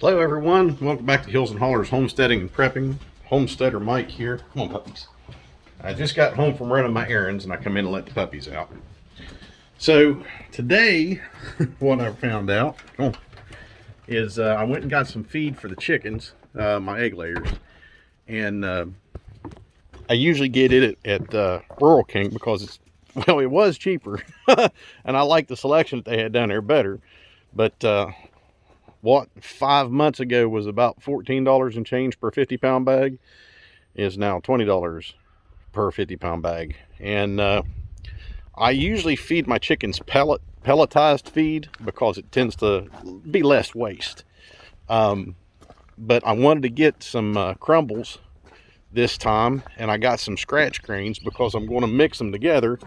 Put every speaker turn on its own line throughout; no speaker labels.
Hello everyone, welcome back to Hills and Hollers Homesteading and Prepping. Homesteader Mike here. Come on puppies. I just got home from running my errands and I come in and let the puppies out. So today, what I found out is I went and got some feed for the chickens, my egg layers. And I usually get it at Rural King because it was cheaper. And I like the selection that they had down there better. But what 5 months ago was about $14 and change per 50-pound bag is now $20 per 50-pound bag. And I usually feed my chickens pelletized feed because it tends to be less waste. But I wanted to get some crumbles this time, and I got some scratch grains because I'm going to mix them together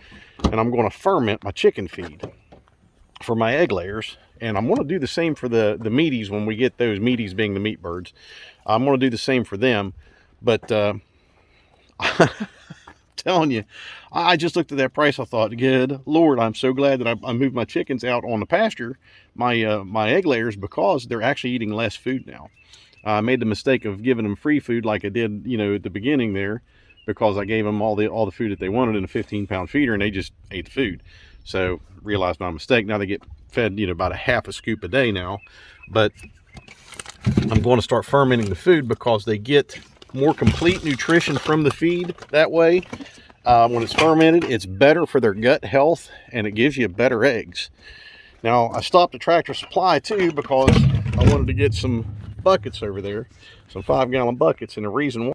and I'm going to ferment my chicken feed for my egg layers. And I'm going to do the same for the meaties when we get those, meaties being the meat birds. I'm going to do the same for them. But I'm telling you, I just looked at that price. I thought, good Lord, I'm so glad that I moved my chickens out on the pasture, my egg layers, because they're actually eating less food now. I made the mistake of giving them free food like I did, at the beginning there, because I gave them all the food that they wanted in a 15-pound feeder, and they just ate the food. So realized my mistake. Now they get fed, about a half a scoop a day now. But I'm going to start fermenting the food because they get more complete nutrition from the feed that way. When it's fermented, it's better for their gut health and it gives you better eggs. Now I stopped at Tractor Supply too because I wanted to get some buckets over there, some 5-gallon buckets, and the reason why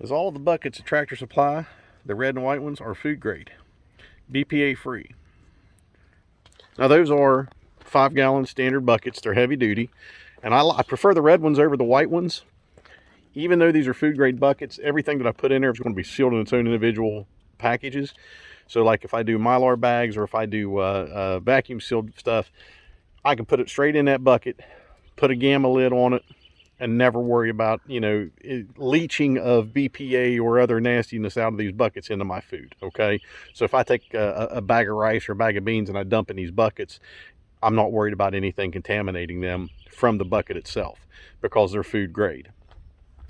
is all the buckets at Tractor Supply, the red and white ones, are food grade, BPA free. Now those are 5-gallon standard buckets. They're heavy duty, and I prefer the red ones over the white ones. Even though these are food grade buckets, everything that I put in there is going to be sealed in its own individual packages. So like if I do Mylar bags or if I do vacuum sealed stuff, I can put it straight in that bucket, put a gamma lid on it, and never worry about, leaching of BPA or other nastiness out of these buckets into my food, okay? So if I take a bag of rice or a bag of beans and I dump in these buckets, I'm not worried about anything contaminating them from the bucket itself because they're food grade.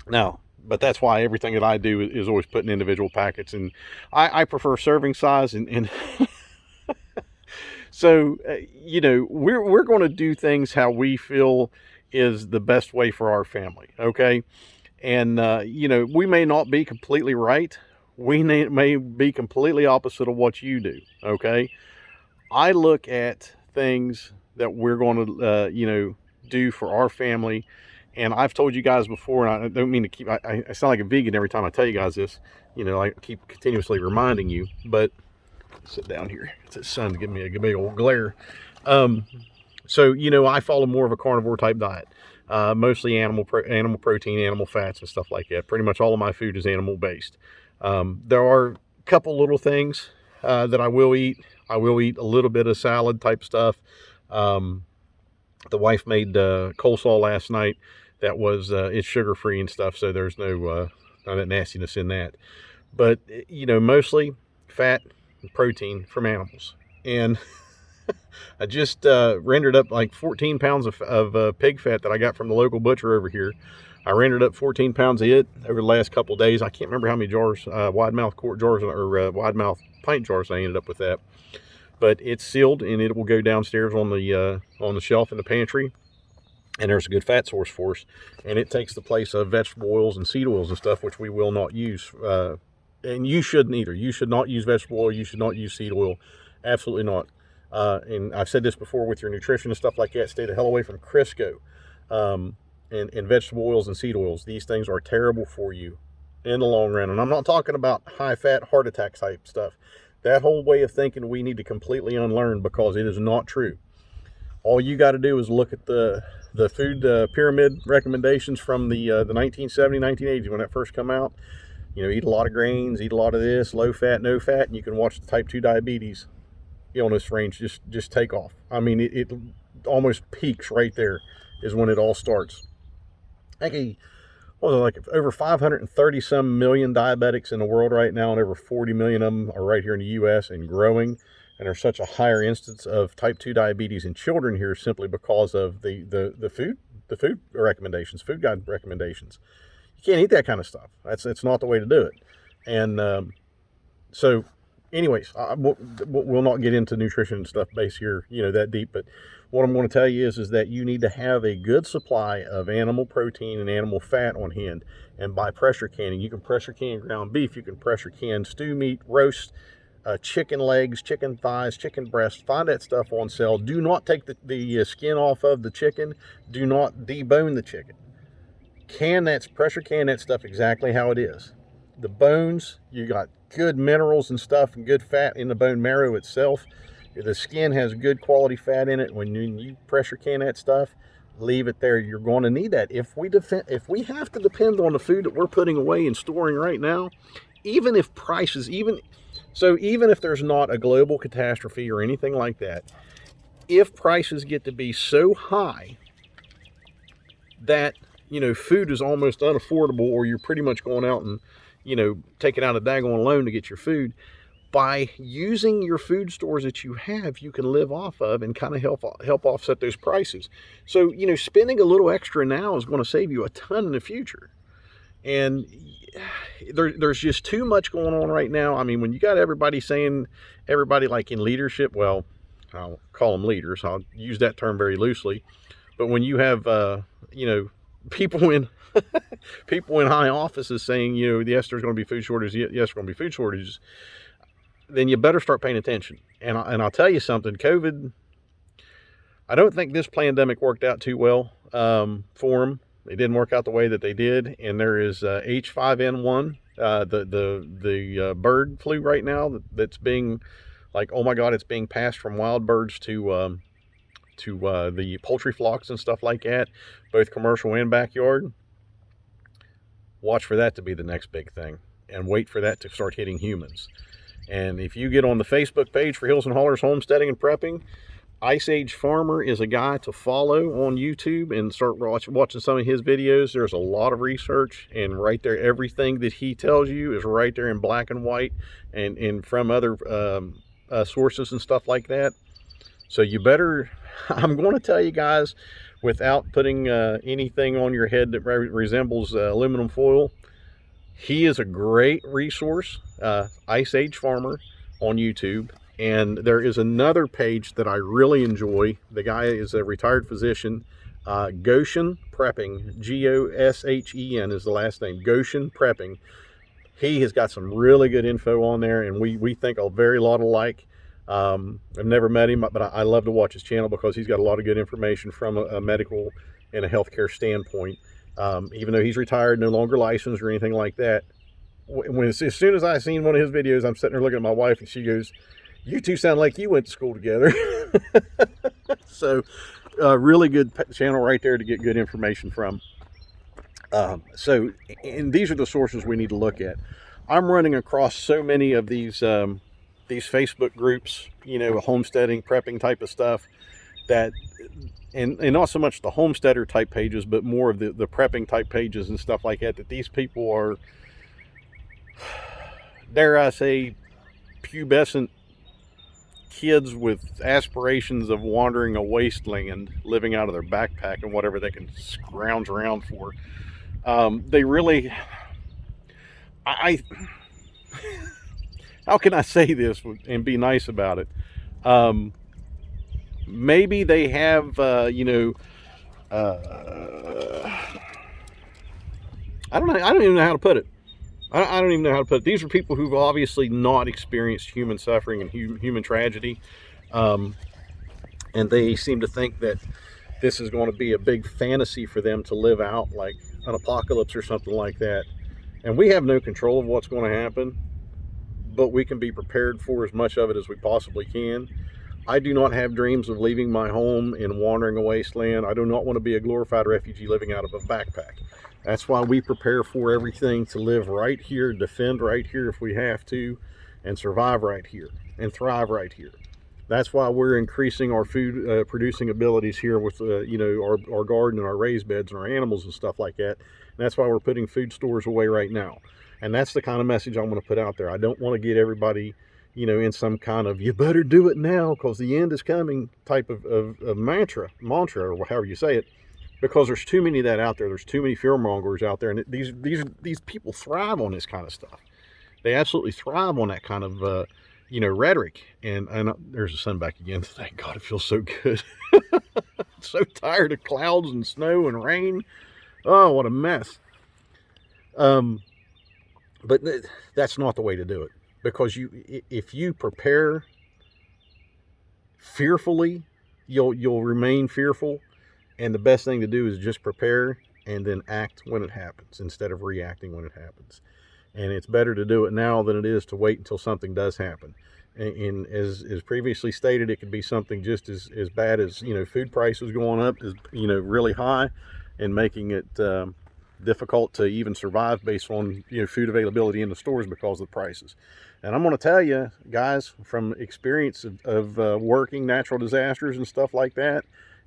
Now, but that's why everything that I do is always put in individual packets, and I prefer serving size, and so, we're going to do things how we feel is the best way for our family, okay? And we may not be completely right. We may be completely opposite of what you do, okay? I look at things that we're going to do for our family, and I've told you guys before, and I don't mean to keep I sound like a vegan every time I tell you guys this, I keep continuously reminding you, but sit down here, it's the sun to give me a big old glare. So, I follow more of a carnivore type diet, mostly animal protein, animal fats and stuff like that. Pretty much all of my food is animal based. There are a couple little things that I will eat. I will eat a little bit of salad type stuff. The wife made coleslaw last night that was it's sugar free and stuff, so there's no that nastiness in that. But mostly fat and protein from animals. And I just rendered up like 14 pounds of pig fat that I got from the local butcher over here. I rendered up 14 pounds of it over the last couple of days. I can't remember how many jars, wide mouth quart jars or wide mouth pint jars I ended up with that. But it's sealed and it will go downstairs on the shelf in the pantry. And there's a good fat source for us. And it takes the place of vegetable oils and seed oils and stuff, which we will not use. And you shouldn't either. You should not use vegetable oil. You should not use seed oil. Absolutely not. And I've said this before with your nutrition and stuff like that, stay the hell away from Crisco and vegetable oils and seed oils. These things are terrible for you in the long run. And I'm not talking about high fat heart attack type stuff. That whole way of thinking we need to completely unlearn because it is not true. All you got to do is look at the food pyramid recommendations from the 1970s, 1980s when that first come out. Eat a lot of grains, eat a lot of this, low fat, no fat, and you can watch the type 2 diabetes illness range just take off. I mean, it almost peaks right there is when it all starts. I think over 530 some million diabetics in the world right now, and over 40 million of them are right here in the US and growing. And there's such a higher instance of type 2 diabetes in children here simply because of the food the food recommendations, food guide recommendations. You can't eat that kind of stuff. It's not the way to do it. And so, anyways, we'll not get into nutrition and stuff base here, that deep. But what I'm going to tell you is that you need to have a good supply of animal protein and animal fat on hand. And by pressure canning, you can pressure can ground beef, you can pressure can stew meat, roast, chicken legs, chicken thighs, chicken breasts. Find that stuff on sale. Do not take the skin off of the chicken. Do not debone the chicken. Pressure can that stuff exactly how it is. The bones, you got good minerals and stuff and good fat in the bone marrow itself. The skin has good quality fat in it. When you pressure can that stuff, leave it there. You're going to need that. If we have to depend on the food that we're putting away and storing right now, even if there's not a global catastrophe or anything like that, if prices get to be so high that, food is almost unaffordable, or you're pretty much going out and, taking out a daggone loan to get your food, by using your food stores that you have, you can live off of and kind of help offset those prices. So, spending a little extra now is going to save you a ton in the future. And there's just too much going on right now. I mean, when you got everybody like in leadership, well, I'll call them leaders. I'll use that term very loosely. But when you have, people in high offices saying, yes, there's going to be food shortages. Yes, there's going to be food shortages. Then you better start paying attention. And I'll tell you something, COVID, I don't think this pandemic worked out too well for them. It didn't work out the way that they did. And there is H5N1, the bird flu right now that's being like, oh my God, it's being passed from wild birds to the poultry flocks and stuff like that, both commercial and backyard. Watch for that to be the next big thing, and wait for that to start hitting humans. And if you get on the Facebook page for Hills and Hollers Homesteading and Prepping, Ice Age Farmer is a guy to follow on YouTube, and start watching some of his videos. There's a lot of research, and right there, everything that he tells you is right there in black and white, and from other sources and stuff like that. So you better, I'm going to tell you guys, without putting anything on your head that resembles aluminum foil, he is a great resource, Ice Age Farmer on YouTube. And there is another page that I really enjoy. The guy is a retired physician, Goshen Prepping, Goshen is the last name, Goshen Prepping. He has got some really good info on there, and we think a very lot alike. I've never met him, but I love to watch his channel because he's got a lot of good information from a medical and a healthcare standpoint. Even though he's retired, no longer licensed or anything like that. As soon as I seen one of his videos, I'm sitting there looking at my wife, and she goes, "You two sound like you went to school together." So, really good channel right there to get good information from. And these are the sources we need to look at. I'm running across so many of these Facebook groups, homesteading, prepping type of stuff, that, and not so much the homesteader type pages, but more of the prepping type pages and stuff like that these people are, dare I say, pubescent kids with aspirations of wandering a wasteland, living out of their backpack and whatever they can scrounge around for. They really, how can I say this and be nice about it? Maybe they have, I don't know. I don't even know how to put it. I don't even know how to put it. These are people who've obviously not experienced human suffering and human tragedy. And they seem to think that this is going to be a big fantasy for them to live out, like an apocalypse or something like that. And we have no control of what's going to happen, but we can be prepared for as much of it as we possibly can. I do not have dreams of leaving my home and wandering a wasteland. I do not want to be a glorified refugee living out of a backpack. That's why we prepare for everything to live right here, defend right here if we have to, and survive right here, and thrive right here. That's why we're increasing our food producing abilities here with, our garden and our raised beds and our animals and stuff like that. And that's why we're putting food stores away right now. And that's the kind of message I'm going to put out there. I don't want to get everybody, in some kind of, you better do it now because the end is coming type of mantra, or however you say it. because there's too many of that out there. There's too many fear mongers out there, and these people thrive on this kind of stuff. They absolutely thrive on that kind of rhetoric. And there's the sun back again. Thank God, it feels so good. So tired of clouds and snow and rain. Oh, what a mess. But that's not the way to do it, because if you prepare fearfully, you'll remain fearful. And the best thing to do is just prepare and then act when it happens instead of reacting when it happens. And it's better to do it now than it is to wait until something does happen. And as previously stated, it could be something just as bad as, food prices going up, is really high, and making it difficult to even survive based on food availability in the stores because of the prices. And I'm going to tell you guys, from experience of working natural disasters and stuff like that,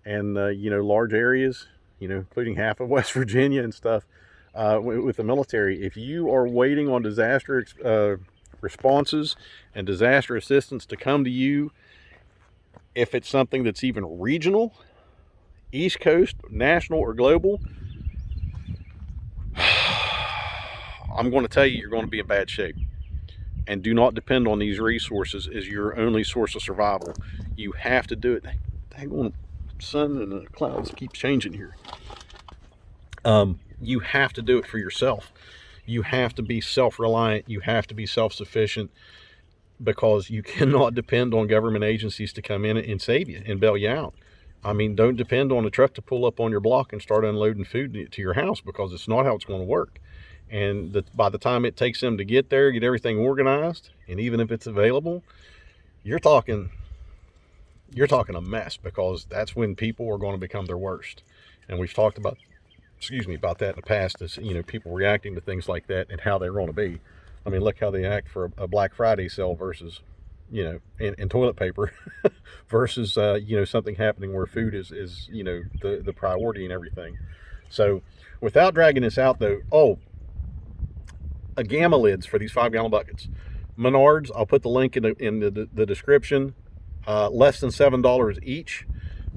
and large areas, including half of West Virginia and stuff, with the military, if you are waiting on disaster responses and disaster assistance to come to you, if it's something that's even regional, East Coast, national, or global, I'm going to tell you, you're going to be in bad shape. And do not depend on these resources as your only source of survival. You have to do it. Dang on, sun and the clouds keep changing here. You have to do it for yourself. You have to be self-reliant. You have to be self-sufficient, because you cannot depend on government agencies to come in and save you and bail you out. I mean, don't depend on a truck to pull up on your block and start unloading food to your house, because it's not how it's going to work. And by the time it takes them to get there, get everything organized, and even if it's available, you're talking a mess, because that's when people are going to become their worst. And we've talked about that in the past, is people reacting to things like that and how they're going to be. I mean, look how they act for a Black Friday sale versus and toilet paper versus something happening where food is the priority and everything. So without dragging this out though, Gamma lids for these 5-gallon buckets. Menards, I'll put the link in the description. Less than $7 each,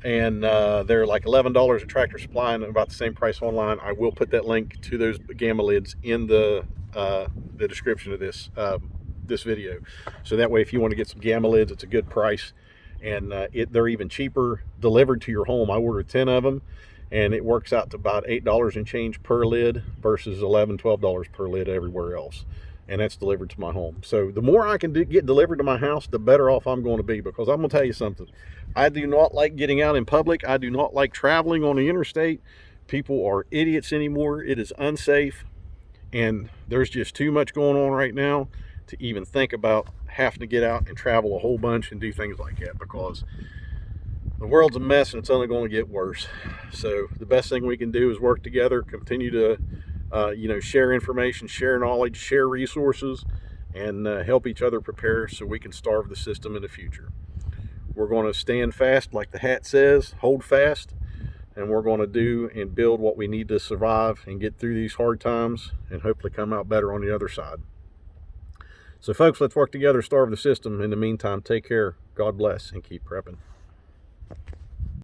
and they're like $11 at Tractor Supply and about the same price online. I will put that link to those Gamma lids in the description of this video, so that way if you want to get some Gamma lids, it's a good price. And they're even cheaper delivered to your home. I ordered 10 of them, and it works out to about $8 and change per lid versus $11-12 per lid everywhere else. And that's delivered to my home. So the more I can get delivered to my house, the better off I'm going to be, because I'm going to tell you something. I do not like getting out in public. I do not like traveling on the interstate. People are idiots anymore. It is unsafe. And there's just too much going on right now to even think about having to get out and travel a whole bunch and do things like that, because the world's a mess and it's only going to get worse. So the best thing we can do is work together, continue to share information, share knowledge, share resources, and help each other prepare so we can starve the system in the future. We're going to stand fast, like the hat says, hold fast, and we're going to do and build what we need to survive and get through these hard times and hopefully come out better on the other side. So folks, let's work together, starve the system. In the meantime, take care, God bless, and keep prepping.